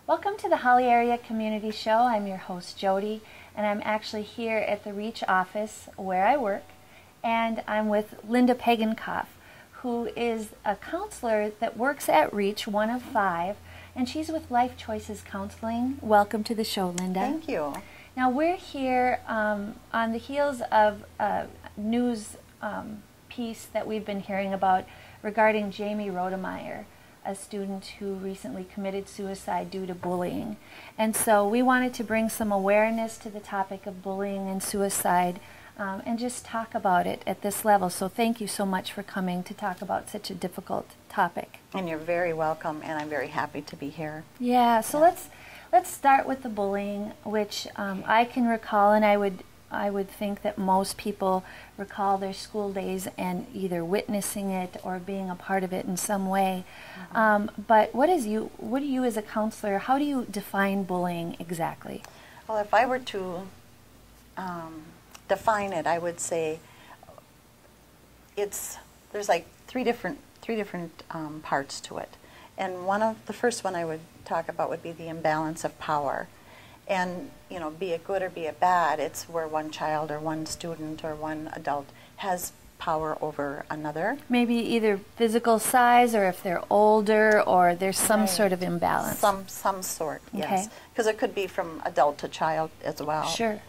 Welcome to the Holly Area Community Show. I'm your host, Jody, and I'm actually here at the REACH office where I work, and I'm with Linda Pagankoff, who is a counselor that works at REACH, one of 5, and she's with Life Choices Counseling. Welcome to the show, Linda. Thank you. Now, we're here on the heels of a news piece that we've been hearing about regarding Jamie Rodemeyer, a student who recently committed suicide due to bullying. And so we wanted to bring some awareness to the topic of bullying and suicide and just talk about it at this level. So thank you so much for coming to talk about such a difficult topic. And you're very welcome, and I'm very happy to be here. Yeah, so let's start with the bullying, which I can recall, and I would think that most people recall their school days and either witnessing it or being a part of it in some way. But what do you as a counselor, how do you define bullying exactly? Well, if I were to define it, I would say there's like three different parts to it. And the first one I would talk about would be the imbalance of power. And, you know, be it good or be it bad, it's where one child or one student or one adult has power over another. Maybe either physical size, or if they're older, or there's some sort of imbalance. Some sort, yes. Because it could be from adult to child as well. Sure.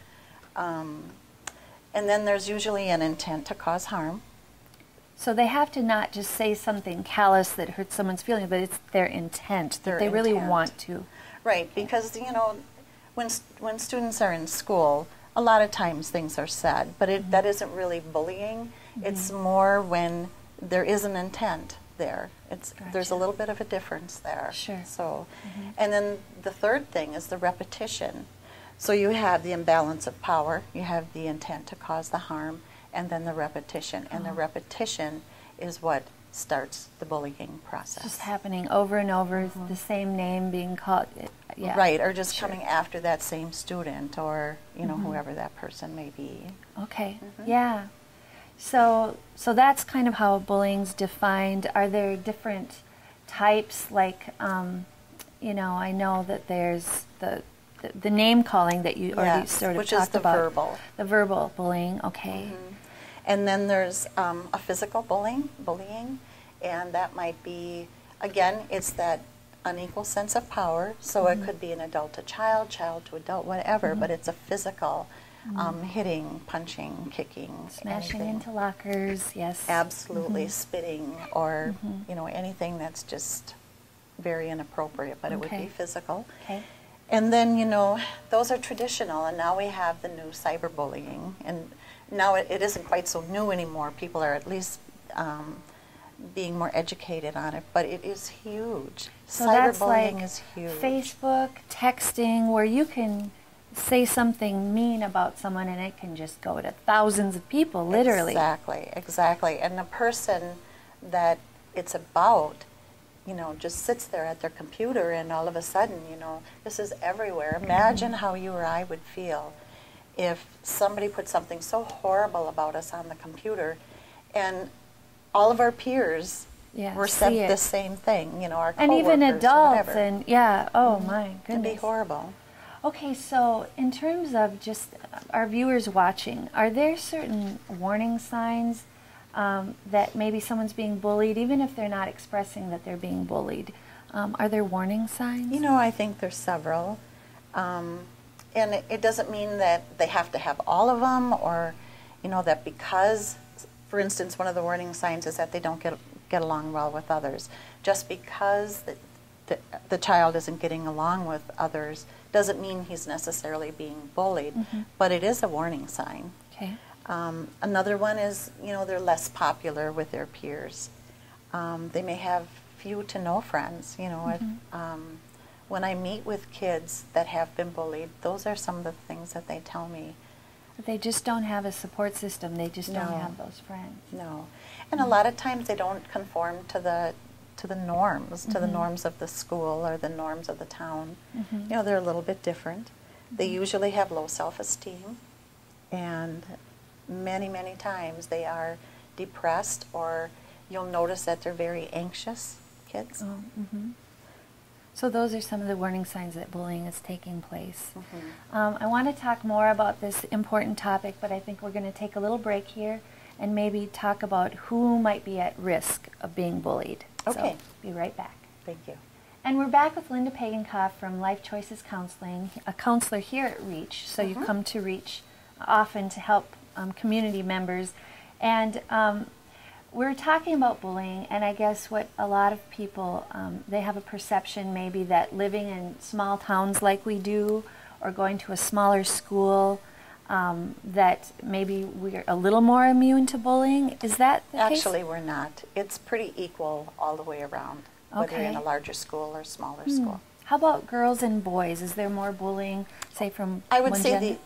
And then there's usually an intent to cause harm. So they have to not just say something callous that hurts someone's feelings, but it's their intent, that they really want to. Right, because, you know, when students are in school, a lot of times things are said, but that isn't really bullying. It's more when there is an intent there. There's a little bit of a difference there. Sure. So, and then the third thing is the repetition. So you have the imbalance of power, you have the intent to cause the harm, and then the repetition. And the repetition is what starts the bullying process. Just happening over and over, the same name being called. Yeah. Right, or just coming after that same student, or, you know, whoever that person may be. Okay, yeah. So that's kind of how bullying's defined. Are there different types, like, you know, I know that there's the name calling that you already sort of talked about. Which is the verbal. The verbal bullying, okay. And then there's a physical bullying, and that might be, again, it's that unequal sense of power. So it could be an adult to child, child to adult, whatever, but it's a physical hitting, punching, kicking, Smashing anything. into lockers, yes. Absolutely, spitting, or you know, anything that's just very inappropriate, but it would be physical. Okay. And then, you know, those are traditional, and now we have the new cyberbullying, and now it isn't quite so new anymore. People are at least being more educated on it, but it is huge. So that's like cyberbullying is huge. Facebook, texting, where you can say something mean about someone and it can just go to thousands of people, literally. Exactly. And the person that it's about, you know, just sits there at their computer, and all of a sudden, you know, this is everywhere. Imagine how you or I would feel if somebody put something so horrible about us on the computer, and all of our peers were sent the same thing, you know, our and coworkers, even adults, and oh my goodness. It'd be horrible. Okay, so in terms of just our viewers watching, are there certain warning signs that maybe someone's being bullied, even if they're not expressing that they're being bullied? Are there warning signs? You know, I think there's several. And it doesn't mean that they have to have all of them, or, you know, that because, for instance, one of the warning signs is that they don't get along well with others. Just because the child isn't getting along with others doesn't mean he's necessarily being bullied, but it is a warning sign. Okay. Another one is, you know, they're less popular with their peers. They may have few to no friends. You know, when I meet with kids that have been bullied, those are some of the things that they tell me. But they just don't have a support system. They just don't have those friends. No. And a lot of times they don't conform to the norms, to the norms of the school or the norms of the town. You know, they're a little bit different. They usually have low self-esteem, and many, many times they are depressed, or you'll notice that they're very anxious kids. So those are some of the warning signs that bullying is taking place. I want to talk more about this important topic, but I think we're going to take a little break here and maybe talk about who might be at risk of being bullied. Okay. So be right back. Thank you. And we're back with Linda Pagenkopf from Life Choices Counseling, a counselor here at REACH. So you come to REACH often to help community members. And we're talking about bullying, and I guess what a lot of people, they have a perception maybe that living in small towns like we do, or going to a smaller school, that maybe we're a little more immune to bullying. Is that the case? Actually, we're not. It's pretty equal all the way around, whether you're in a larger school or smaller school. How about girls and boys? Is there more bullying, say, from I would one say gender?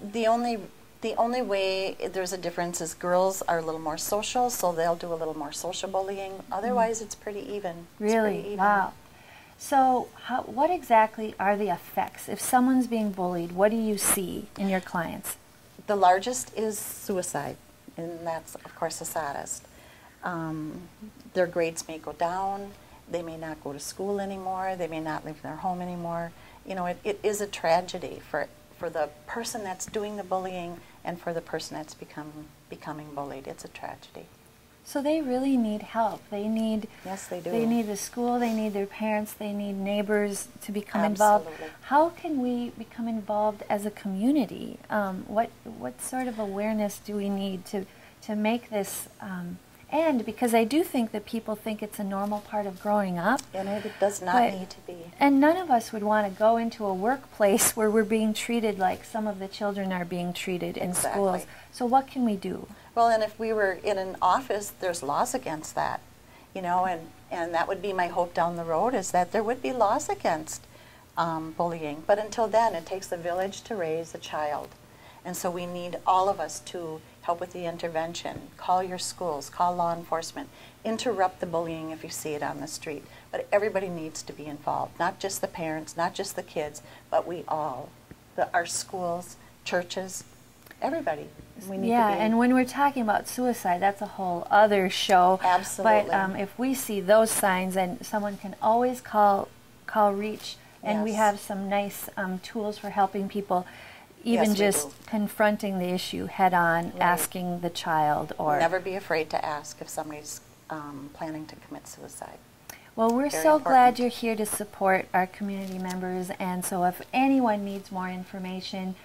the only way there's a difference is girls are a little more social, so they'll do a little more social bullying. Otherwise, it's pretty even. It's Really? pretty even. Wow. So what exactly are the effects? If someone's being bullied, what do you see in your clients? The largest is suicide, and that's, of course, the saddest. Their grades may go down. They may not go to school anymore. They may not live in their home anymore. You know, it is a tragedy for the person that's doing the bullying and for the person that's becoming bullied. It's a tragedy. So they really need help. They need, Yes, they do. They need the school, they need their parents, they need neighbors to become Absolutely. involved. How can we become involved as a community? What sort of awareness do we need to make this end? Because I do think that people think it's a normal part of growing up. And it does not But- need to be. And none of us would want to go into a workplace where we're being treated like some of the children are being treated in Exactly. schools. So what can we do? Well, and if we were in an office, there's laws against that, you know, and that would be my hope down the road, is that there would be laws against bullying. But until then, it takes a village to raise a child. And so we need all of us to help with the intervention. Call your schools, call law enforcement, interrupt the bullying if you see it on the street. But everybody needs to be involved, not just the parents, not just the kids, but we all, our schools, churches, everybody. We need Yeah, to be. and when we're talking about suicide, that's a whole other show. Absolutely. But if we see those signs, then someone can always call REACH, and we Yes. have some nice tools for helping people, even Yes, we just do. confronting the issue head on, Right. asking the child, or Never be afraid to ask if somebody's planning to commit suicide. Well, we're Very so glad important. you're here to support our community members, and so if anyone needs more information,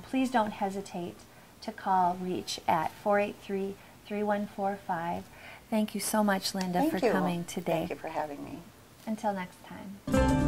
please don't hesitate to call REACH at 483-3145. Thank you so much, Linda, Thank for you. coming today. Thank you for having me. Until next time.